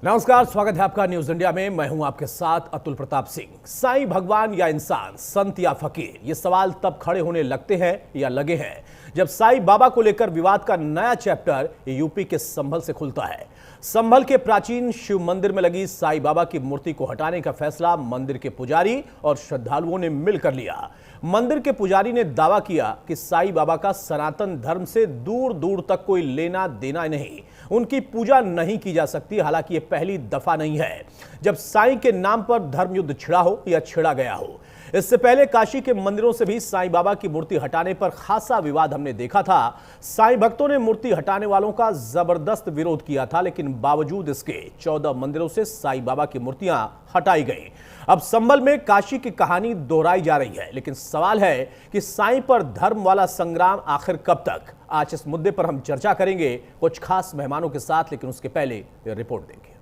नमस्कार, स्वागत है आपका न्यूज इंडिया में। मैं हूं आपके साथ अतुल प्रताप सिंह। साईं भगवान या इंसान, संत या फकीर, ये सवाल तब खड़े होने लगते हैं या लगे हैं जब साईं बाबा को लेकर विवाद का नया चैप्टर यूपी के संभल से खुलता है। संभल के प्राचीन शिव मंदिर में लगी साईं बाबा की मूर्ति को हटाने का फैसला मंदिर के पुजारी और श्रद्धालुओं ने मिलकर लिया। मंदिर के पुजारी ने दावा किया कि साईं बाबा का सनातन धर्म से दूर दूर तक कोई लेना देना नहीं, उनकी पूजा नहीं की जा सकती। हालांकि ये पहली दफा नहीं है जब साईं के नाम पर धर्म युद्ध छिड़ा हो या छिड़ा गया हो। इससे पहले काशी के मंदिरों से भी साईं बाबा की मूर्ति हटाने पर खासा विवाद हमने देखा था। साईं भक्तों ने मूर्ति हटाने वालों का जबरदस्त विरोध किया था, लेकिन बावजूद इसके 14 मंदिरों से साईं बाबा की मूर्तियां हटाई गईं। अब संभल में काशी की कहानी दोहराई जा रही है, लेकिन सवाल है कि साईं पर धर्म वाला संग्राम आखिर कब तक। आज इस मुद्दे पर हम चर्चा करेंगे कुछ खास मेहमानों के साथ, लेकिन उसके पहले रिपोर्ट देंगे।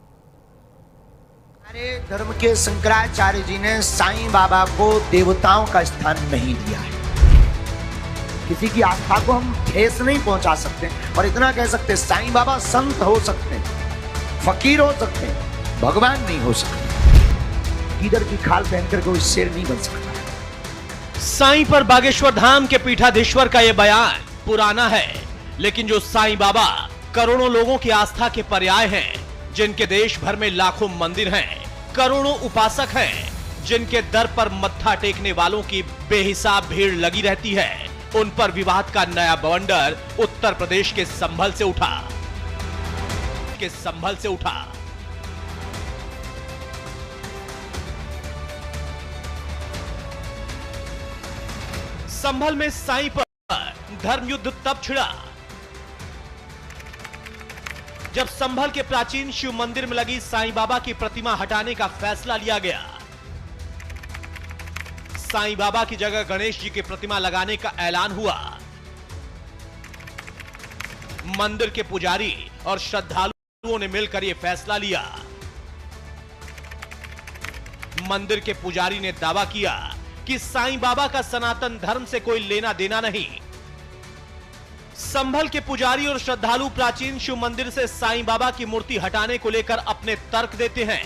हमारे धर्म के शंकराचार्य जी ने साईं बाबा को देवताओं का स्थान नहीं दिया है। किसी की आस्था को हम ठेस नहीं पहुंचा सकते, और इतना कह सकते साईं बाबा संत हो सकते हैं, फकीर हो सकते हैं, भगवान नहीं हो सकते। इधर की खाल पहनकर कोई शेर नहीं बन सकता। साईं पर बागेश्वर धाम के पीठाधीश्वर का यह बयान पुराना है, लेकिन जो साईं बाबा करोड़ों लोगों की आस्था के पर्याय हैं, जिनके देश भर में लाखों मंदिर हैं, करोड़ों उपासक हैं, जिनके दर पर मत्था टेकने वालों की बेहिसाब भीड़ लगी रहती है, उन पर विवाद का नया बवंडर उत्तर प्रदेश के संभल से उठा। संभल में साईं पर धर्म युद्ध तब छिड़ा जब संभल के प्राचीन शिव मंदिर में लगी साईं बाबा की प्रतिमा हटाने का फैसला लिया गया। साईं बाबा की जगह गणेश जी की प्रतिमा लगाने का ऐलान हुआ। मंदिर के पुजारी और श्रद्धालुओं ने मिलकर यह फैसला लिया। मंदिर के पुजारी ने दावा किया कि साईं बाबा का सनातन धर्म से कोई लेना देना नहीं। संभल के पुजारी और श्रद्धालु प्राचीन शिव मंदिर से साईं बाबा की मूर्ति हटाने को लेकर अपने तर्क देते हैं।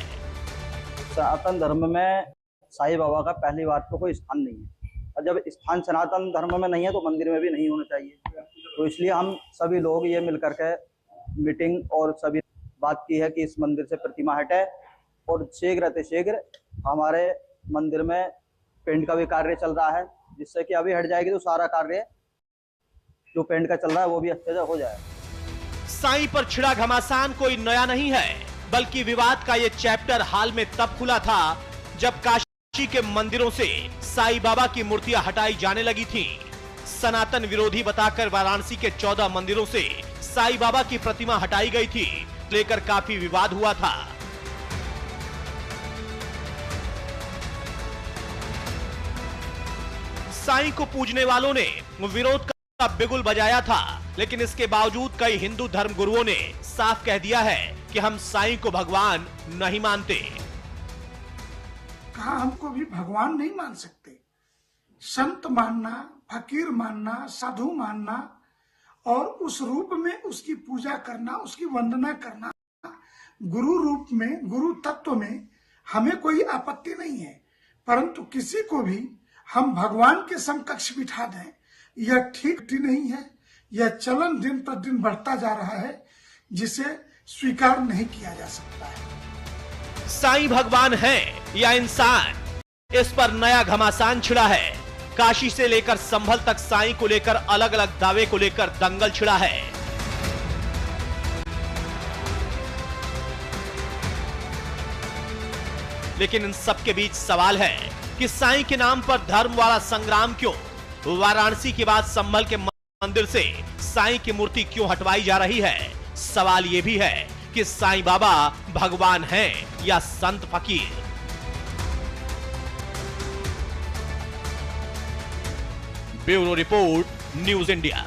सनातन धर्म में साईं बाबा का पहली बात तो कोई स्थान नहीं है, और जब स्थान सनातन धर्म में नहीं है तो मंदिर में भी नहीं होना चाहिए। तो इसलिए हम सभी लोग ये मिलकर के मीटिंग और सभी बात की है कि इस मंदिर से प्रतिमा हटे, और शीघ्र हमारे मंदिर में पेंट का भी कार्य चल रहा है, जिससे कि अभी हट जाएगी तो सारा कार्य जो पेंट का चल रहा है वो भी अच्छे से हो जाएगा। साईं पर छिड़ा घमासान कोई नया नहीं है, बल्कि विवाद का ये चैप्टर हाल में तब खुला था जब काशी के मंदिरों से साईं बाबा की मूर्तियां हटाई जाने लगी थीं। सनातन विरोधी बताकर वाराणसी के 14 मंदिरों से साईं बाबा की प्रतिमा हटाई गई थी, लेकर काफी विवाद हुआ था। साईं को पूजने वालों ने विरोध का बिगुल बजाया था, लेकिन इसके बावजूद कई हिंदू धर्म गुरुओं ने साफ कह दिया है कि हम साईं को भगवान नहीं मानते। कहा हमको भी भगवान नहीं मान सकते, संत मानना, फकीर मानना, साधु मानना, और उस रूप में उसकी पूजा करना, उसकी वंदना करना, गुरु रूप में, गुरु तत्व में हमें कोई आपत्ति नहीं है। परंतु किसी को भी हम भगवान के समकक्ष बिठा दें, यह ठीक नहीं है। यह चलन दिन प्रतिदिन बढ़ता जा रहा है, जिसे स्वीकार नहीं किया जा सकता है। साईं भगवान है या इंसान, इस पर नया घमासान छिड़ा है। काशी से लेकर संभल तक साईं को लेकर अलग अलग दावे को लेकर दंगल छिड़ा है। लेकिन इन सबके बीच सवाल है कि साईं के नाम पर धर्म वाला संग्राम क्यों? वाराणसी के बाद संभल के मंदिर से साईं की मूर्ति क्यों हटवाई जा रही है? सवाल यह भी है कि साईं बाबा भगवान हैं या संत फकीर? Bureau report, news India.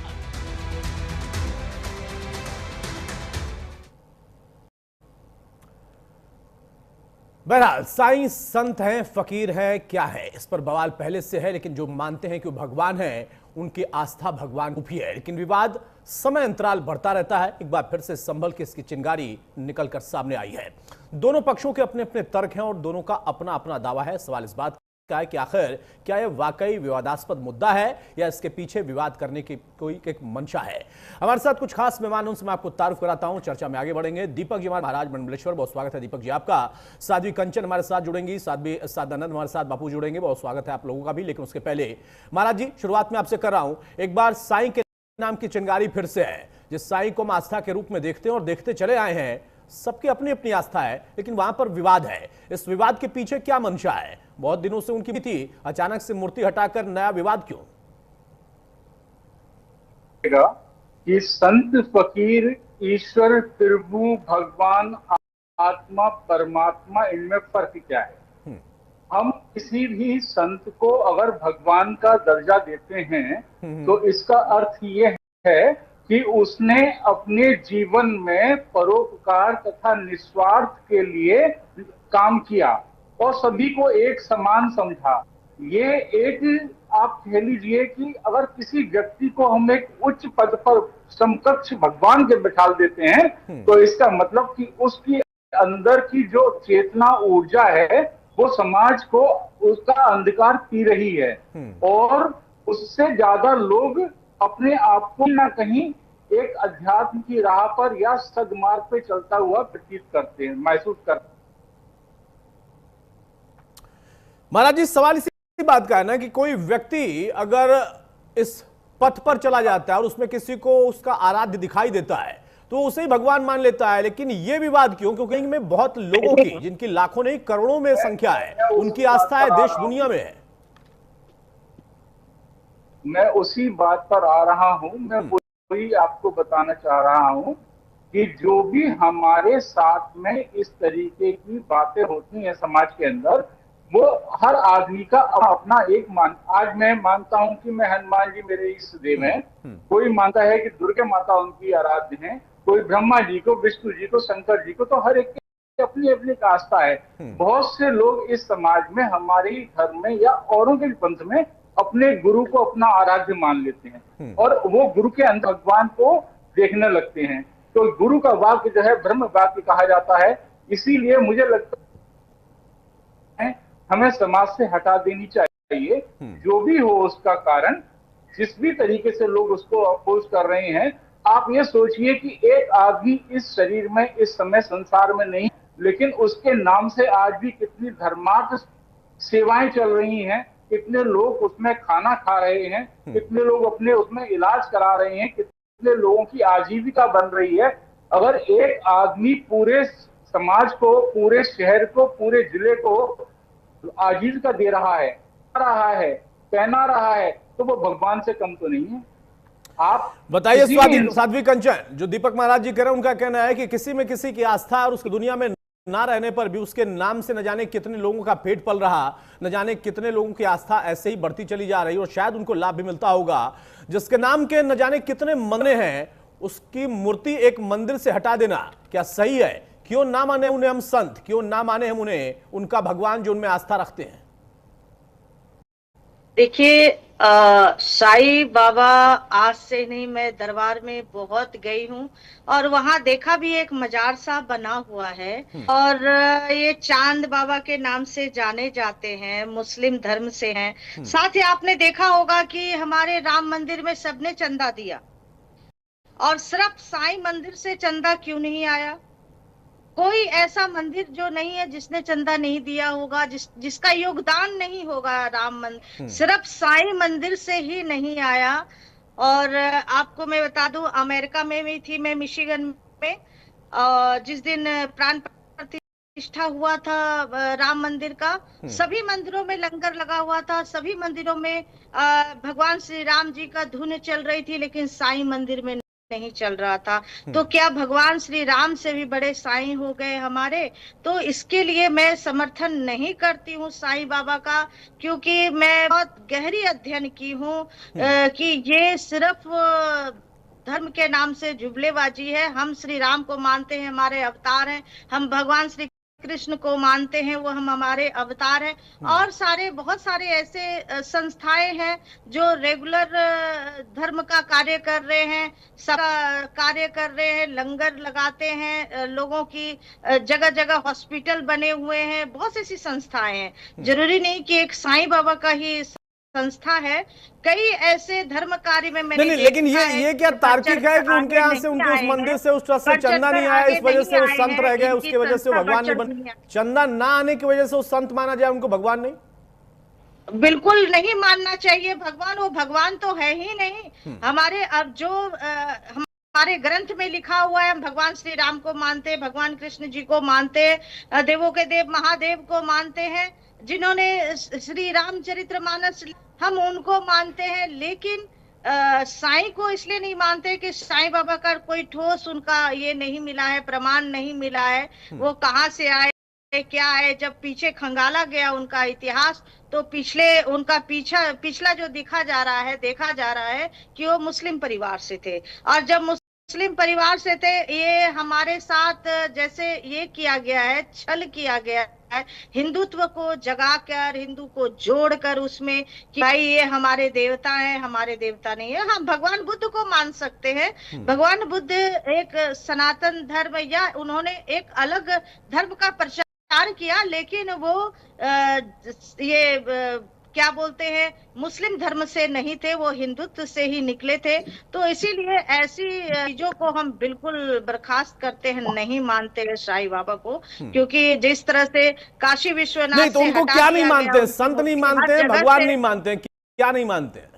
बहरहाल साईं संत हैं, फकीर हैं, क्या है, इस पर बवाल पहले से है, लेकिन जो मानते हैं कि वो भगवान हैं उनकी आस्था भगवान रूपी है, लेकिन विवाद समय अंतराल बढ़ता रहता है। एक बार फिर से संभल के इसकी चिंगारी निकलकर सामने आई है। दोनों पक्षों के अपने अपने तर्क हैं और दोनों का अपना अपना दावा है। सवाल इस बात का है कि आखिर क्या यह वाकई विवादास्पद मुद्दा है या इसके पीछे विवाद करने की कोई एक मंशा है। हमारे साथ कुछ खास मेहमान, उनसे मैं आपको तारुफ कराता हूं। चर्चा में आगे बढ़ेंगे। दीपक जी हमारे महाराज मंडलेश्वर, बहुत स्वागत है दीपक जी आपका। साध्वी कंचन हमारे साथ जुड़ेंगी, सादानंद हमारे साथ बापू जुड़ेंगे, बहुत स्वागत है आप लोगों का भी। लेकिन उसके पहले महाराज जी, शुरुआत में आपसे कर रहा हूं, एक बार साईं के नाम की चिंगारी फिर से है। जिस साईं को हम आस्था के रूप में देखते हैं और देखते चले आए हैं, सबकी अपनी अपनी आस्था है, लेकिन वहां पर विवाद है। इस विवाद के पीछे क्या मंशा है? बहुत दिनों से उनकी भी थी, अचानक से मूर्ति हटाकर नया विवाद क्यों? कि संत फकीर, ईश्वर, प्रभु, भगवान, आत्मा, परमात्मा, इनमें फर्क क्या है? हम किसी भी संत को अगर भगवान का दर्जा देते हैं तो इसका अर्थ ये है कि उसने अपने जीवन में परोपकार तथा निस्वार्थ के लिए काम किया और सभी को एक समान समझा। ये एक, आप कह लीजिए कि अगर किसी व्यक्ति को हम एक उच्च पद पर समकक्ष भगवान के बिठा देते हैं तो इसका मतलब कि उसकी अंदर की जो चेतना ऊर्जा है वो समाज को उसका अंधकार पी रही है और उससे ज्यादा लोग अपने आप को ना कहीं एक अध्यात्म की राह पर या सदमार्ग पे चलता हुआ प्रतीत करते हैं, महसूस करते हैं। महाराज जी, सवाल इसी बात का है ना कि कोई व्यक्ति अगर इस पथ पर चला जाता है और उसमें किसी को उसका आराध्य दिखाई देता है तो उसे ही भगवान मान लेता है, लेकिन ये विवाद क्यों? क्योंकि इनमें बहुत लोगों की, जिनकी लाखों नहीं करोड़ों में संख्या है, उनकी आस्था है, देश दुनिया में है। मैं उसी बात पर आ रहा हूं। मैं वही आपको बताना चाह रहा हूं कि जो भी हमारे साथ में इस तरीके की बातें होती हैं समाज के अंदर, वो हर आदमी का अपना एक आज मैं मानता हूं कि मैं हनुमान जी मेरे इष्ट देव हैं, कोई मानता है कि दुर्गा माता उनकी आराध्य हैं, कोई ब्रह्मा जी को, विष्णु जी को, शंकर जी को, तो हर एक की अपनी अपनी आस्था है। बहुत से लोग इस समाज में, हमारे धर्म में या औरों के पंथ में अपने गुरु को अपना आराध्य मान लेते हैं और वो गुरु के अंदर भगवान को देखने लगते हैं। तो गुरु का वाक्य जो है ब्रह्म वाक्य कहा जाता है। इसीलिए मुझे लगता है हमें समाज से हटा देनी चाहिए, जो भी हो उसका कारण, जिस भी तरीके से लोग उसको अपोज कर रहे हैं। आप ये सोचिए कि एक आदमी इस शरीर में इस समय संसार में नहीं, लेकिन उसके नाम से आज भी कितनी धर्मार्थ सेवाएं चल रही हैं, कितने लोग उसमें खाना खा रहे हैं, कितने लोग अपने उसमें इलाज करा रहे हैं, कितने लोगों की आजीविका बन रही है। अगर एक आदमी पूरे समाज को, पूरे शहर को, पूरे जिले को आजीविका दे रहा है, पहना रहा है, तो वो भगवान से कम तो नहीं है। आप बताइए साध्वी कंचन, जो दीपक महाराज जी कह रहे हैं, उनका कहना है कि किसी में किसी की आस्था और उसकी दुनिया में ना रहने पर भी उसके नाम से न जाने कितने लोगों का पेट पल रहा, न जाने कितने लोगों की आस्था ऐसे ही बढ़ती चली जा रही और शायद उनको लाभ भी मिलता होगा। जिसके नाम के न जाने कितने मंदिर हैं, उसकी मूर्ति एक मंदिर से हटा देना क्या सही है? क्यों ना माने उन्हें हम संत, क्यों ना माने हम उन्हें उनका भगवान जो उनमें आस्था रखते हैं? देखिए, साईं बाबा आज से नहीं, मैं दरबार में बहुत गई हूँ और वहाँ देखा भी एक मजार सा बना हुआ है और ये चांद बाबा के नाम से जाने जाते हैं, मुस्लिम धर्म से हैं। साथ ही आपने देखा होगा कि हमारे राम मंदिर में सबने चंदा दिया और सिर्फ साईं मंदिर से चंदा क्यों नहीं आया? कोई ऐसा मंदिर जो नहीं है जिसने चंदा नहीं दिया होगा, जिसका योगदान नहीं होगा राम मंदिर, सिर्फ साईं मंदिर से ही नहीं आया। और आपको मैं बता दूं, अमेरिका में भी थी मैं, मिशिगन में, जिस दिन प्राण प्रतिष्ठा हुआ था राम मंदिर का, सभी मंदिरों में लंगर लगा हुआ था, सभी मंदिरों में भगवान श्री राम जी का धुन चल रही थी, लेकिन साईं मंदिर में नहीं चल रहा था। तो क्या भगवान श्री राम से भी बड़े साईं हो गए हमारे? तो इसके लिए मैं समर्थन नहीं करती हूँ साईं बाबा का, क्योंकि मैं बहुत गहरी अध्ययन की हूँ कि ये सिर्फ धर्म के नाम से जुमलेबाजी है। हम श्री राम को मानते हैं, हमारे अवतार हैं, हम भगवान श्री कृष्ण को मानते हैं, वो हम हमारे अवतार हैं। और बहुत सारे ऐसे संस्थाएं हैं जो रेगुलर धर्म का कार्य कर रहे हैं, सब कार्य कर रहे हैं, लंगर लगाते हैं, लोगों की जगह जगह हॉस्पिटल बने हुए हैं, बहुत ऐसी संस्थाएं हैं। जरूरी नहीं कि एक साईं बाबा का ही संस्था है, कई ऐसे धर्म कार्य में मैंने नहीं, लेकिन ये क्या तार्किक है कि उनके यहाँ से, उनके उस मंदिर से, उस ट्रस्ट से चंदा नहीं आया, इस वजह से वो संत रह गए, उसकी वजह से भगवान नहीं बने? चंदा ना आने की वजह से वो संत माना जाए, उनको भगवान नहीं? बिल्कुल नहीं मानना चाहिए भगवान, वो भगवान तो है ही नहीं। हमारे अब जो हमारे ग्रंथ में लिखा हुआ है, हम भगवान श्री राम को मानते हैं, भगवान कृष्ण जी को मानते हैं, देवों के देव महादेव को मानते हैं, जिन्होंने श्री रामचरितमानस, हम उनको मानते हैं। लेकिन साईं को इसलिए नहीं मानते कि साईं बाबा का कोई ठोस उनका ये नहीं मिला है, प्रमाण नहीं मिला है, वो कहाँ से आए क्या है। जब पीछे खंगाला गया उनका इतिहास, तो उनका पिछला जो देखा जा रहा है कि वो मुस्लिम परिवार से थे। और जब मुस्लिम परिवार से थे, ये हमारे साथ जैसे ये किया गया है, छल किया गया है, हिंदुत्व को जगाकर, हिंदू को जोड़कर उसमें कि भाई ये हमारे देवता हैं, हमारे देवता नहीं है। हम भगवान बुद्ध को मान सकते हैं, भगवान बुद्ध एक सनातन धर्म या उन्होंने एक अलग धर्म का प्रचार किया, लेकिन वो क्या बोलते हैं, मुस्लिम धर्म से नहीं थे, वो हिंदुत्व से ही निकले थे। तो इसीलिए ऐसी चीजों को हम बिल्कुल बर्खास्त करते हैं, नहीं मानते हैं साईं बाबा को, क्योंकि जिस तरह से काशी विश्वनाथ नहीं, तो उनको क्या नहीं मानते? संत नहीं मानते हैं, भगवान नहीं मानते हैं, क्या नहीं मानते हैं?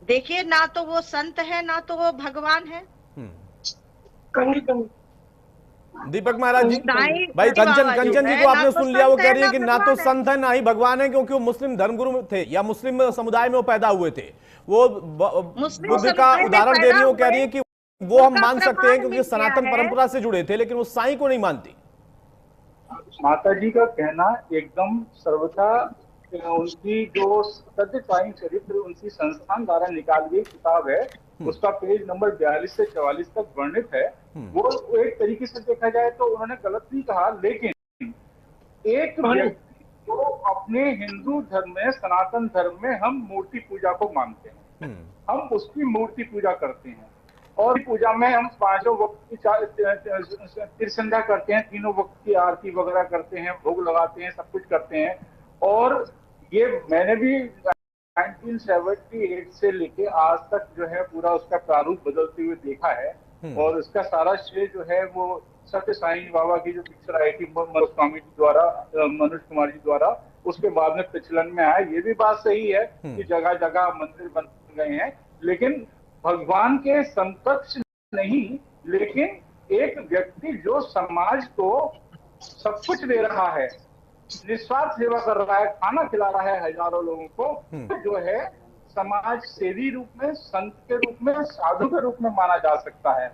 देखिए, ना तो वो संत है, ना तो वो भगवान है। दीपक महाराज जी, भाई कंचन जी को आपने सुन लिया, वो कह रही है कि ना तो संत है ना ही भगवान है, क्योंकि वो मुस्लिम धर्मगुरु थे या मुस्लिम समुदाय में वो पैदा हुए थे। वो बुद्ध का उदाहरण दे रही है, वो कह रही है कि वो हम मान सकते हैं क्योंकि सनातन परंपरा से जुड़े थे, लेकिन वो साईं को नहीं मानती। माता जी का कहना एकदम सर्वथा, उनकी जो सत्य साईं चरित्र उनकी संस्थान द्वारा निकाली गई किताब है, उसका पेज नंबर 42 से 44 तक वर्णित है। वो एक तरीके से देखा जाए तो उन्होंने गलत नहीं कहा, लेकिन एक व्यक्ति जो अपने हिंदू धर्म में, सनातन धर्म में हम मूर्ति पूजा को मानते हैं, हम उसकी मूर्ति पूजा करते हैं, और पूजा में हम 5 वक्त की त्रिसंध्या करते हैं, 3 वक्त की आरती वगैरह करते हैं, भोग लगाते हैं, सब कुछ करते हैं। और ये मैंने भी 1978 से लेके आज तक जो है पूरा उसका प्रारूप बदलते हुए देखा है, और उसका सारा श्रेय जो है वो सत्य साईं बाबा की जो पिक्चर आई थी मनोज कुमार जी द्वारा, उसके बाद में प्रचलन में आया। ये भी बात सही है कि जगह जगह मंदिर बन गए हैं, लेकिन भगवान के समकक्ष नहीं, लेकिन एक व्यक्ति जो समाज को सब कुछ दे रहा है, निस्वार्थ सेवा कर रहा है, खाना खिला रहा है हजारों लोगों को, जो है समाज सेवी रूप में, संत के रूप में, साधु के रूप में माना जा सकता है।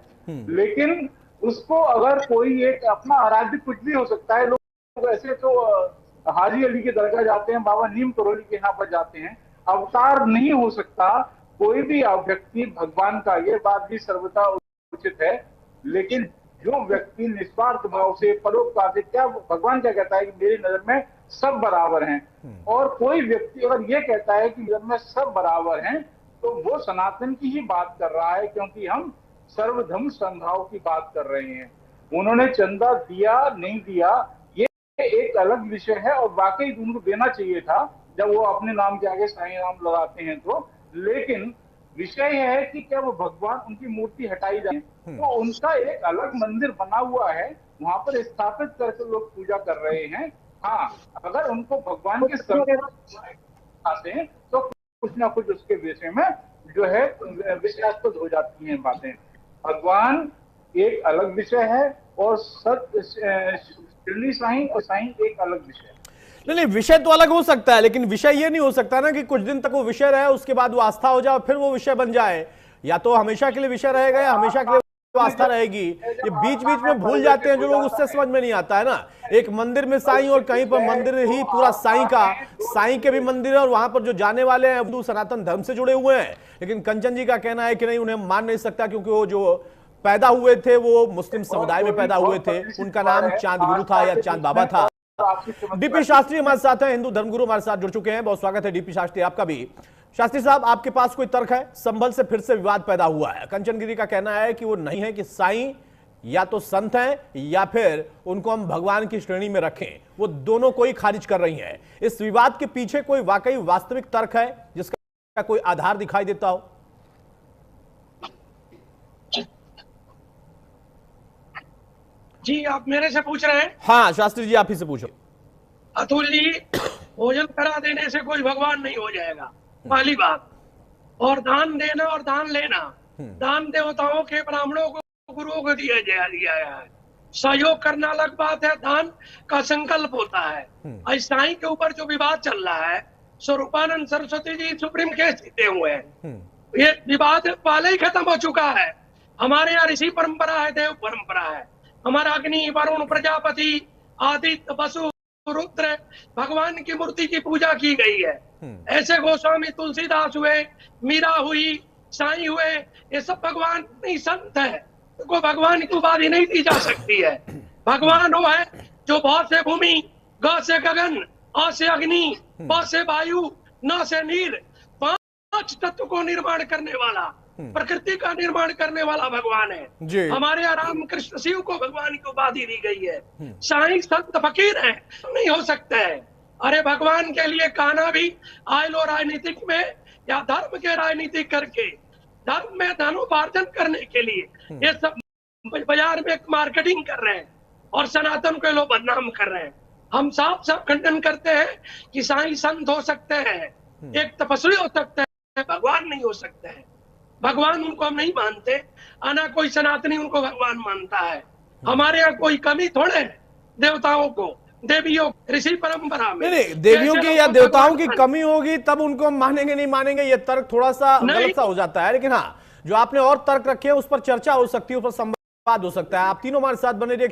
लेकिन उसको अगर कोई एक अपना आराध्य, कुछ भी हो सकता है, लोग ऐसे तो हाजी अली के दरगाह जाते हैं, बाबा नीम करोली के यहाँ पर जाते हैं, अवतार नहीं हो सकता कोई भी व्यक्ति भगवान का, ये बात भी सर्वथा उचित है। लेकिन जो व्यक्ति निस्वार्थ भाव से, परोपकार से, क्या भगवान क्या कहता है कि मेरी नजर में सब बराबर हैं, और कोई व्यक्ति अगर ये कहता है कि नजर में सब बराबर हैं, तो वो सनातन की ही बात कर रहा है, क्योंकि हम सर्वधर्म समभाव की बात कर रहे हैं। उन्होंने चंदा दिया नहीं दिया ये एक अलग विषय है, और वाकई उनको देना चाहिए था जब वो अपने नाम के आगे साईं राम लगाते हैं तो। लेकिन विषय है कि क्या वो भगवान, उनकी मूर्ति हटाई जाए, तो उनका एक अलग मंदिर बना हुआ है, वहां पर स्थापित करके लोग पूजा कर रहे हैं। हाँ, अगर उनको भगवान के आते हैं तो कुछ ना कुछ उसके विषय में जो है विषयास्पद हो जाती हैं बातें। भगवान एक अलग विषय है, और सत्य शिरडी साईं और साईं एक अलग विषय है। नहीं, विषय तो अलग हो सकता है, लेकिन विषय ये नहीं हो सकता ना कि कुछ दिन तक वो विषय रहे, उसके बाद वो आस्था हो जाए, फिर वो विषय बन जाए। या तो हमेशा के लिए विषय रहेगा या हमेशा के लिए आस्था रहेगी। ये बीच बीच में भूल जाते हैं जो लोग, उससे समझ में नहीं आता है ना। एक मंदिर में साईं और कहीं पर मंदिर ही पूरा साईं का, साईं के भी मंदिर है, और वहां पर जो जाने वाले हैं हिंदू सनातन धर्म से जुड़े हुए हैं। लेकिन कंचन जी का कहना है कि नहीं, उन्हें मान नहीं सकता, क्योंकि वो जो पैदा हुए थे वो मुस्लिम समुदाय में पैदा हुए थे, उनका नाम चांद गुरु था या चांद बाबा था। डीपी शास्त्री हमारे साथ हैं, हिंदू धर्मगुरु हमारे साथ जुड़ चुके हैं। बहुत स्वागत है डीपी शास्त्री आपका भी। शास्त्री साहब, आपके पास कोई तर्क है? संभल से फिर से विवाद पैदा हुआ है। कंचन गिरी का कहना है कि वो नहीं है कि साईं या तो संत हैं या फिर उनको हम भगवान की श्रेणी में रखें, वो दोनों कोई खारिज कर रही हैं। इस विवाद के पीछे कोई वाकई वास्तविक तर्क है जिसका कोई आधार दिखाई देता हो? जी, आप मेरे से पूछ रहे हैं? हाँ शास्त्री जी, आप ही से पूछो। अतुल जी, भोजन करा देने से कोई भगवान नहीं हो जाएगा, पहली बात। और दान देना और दान लेना, दान देवताओं के, ब्राह्मणों को, गुरुओं को दिया गया है। सहयोग करना अलग बात है, दान का संकल्प होता है। साईं के ऊपर जो विवाद चल रहा है, स्वरूपानंद सरस्वती जी सुप्रीम केस जीते हुए हैं। ये विवाद पहले ही खत्म हो चुका है। हमारे यहाँ ऋषि परंपरा है, देव परंपरा है। हमारा अग्नि, वरुण, प्रजापति, आदित्य, वसु, रुद्र, भगवान की मूर्ति की पूजा की गई है। ऐसे गोस्वामी तुलसीदास हुए, मीरा हुई, साईं हुए, ये सब भगवान नहीं संत है। को भगवान की उपाधि नहीं दी जा सकती है। भगवान वो है जो भ से भूमि, ग से गगन, अ से अग्नि, प से वायु, न से नीर, 5 तत्व को निर्माण करने वाला, प्रकृति का निर्माण करने वाला भगवान है। हमारे यहाँ राम कृष्ण शिव को भगवान की उपाधि दी गई है। साईं संत फकीर है, नहीं हो सकता है। अरे भगवान के लिए कहना भी आयलो राजनीतिक में या धर्म के राजनीति करके, धर्म में धनोपार्जन करने के लिए ये सब बाजार में मार्केटिंग कर रहे हैं और सनातन को लोग बदनाम कर रहे हैं। हम साफ साफ खंडन करते हैं कि साईं संत हो सकते हैं, एक तपस्वी हो सकते हैं, भगवान नहीं हो सकते हैं। भगवान उनको हम नहीं मानते, आना कोई सनातनी उनको भगवान मानता है। हमारे यहाँ कोई कमी थोड़े है देवताओं को, देवियों, ऋषि परंपरा में। नहीं, देवियों की या देवताओं की कमी होगी तब उनको हम मानेंगे नहीं मानेंगे, ये तर्क थोड़ा सा गलत सा हो जाता है। लेकिन हाँ, जो आपने और तर्क रखे हैं उस पर चर्चा हो सकती है, उस पर संवाद हो सकता है। आप तीनों हमारे साथ बने रहिए।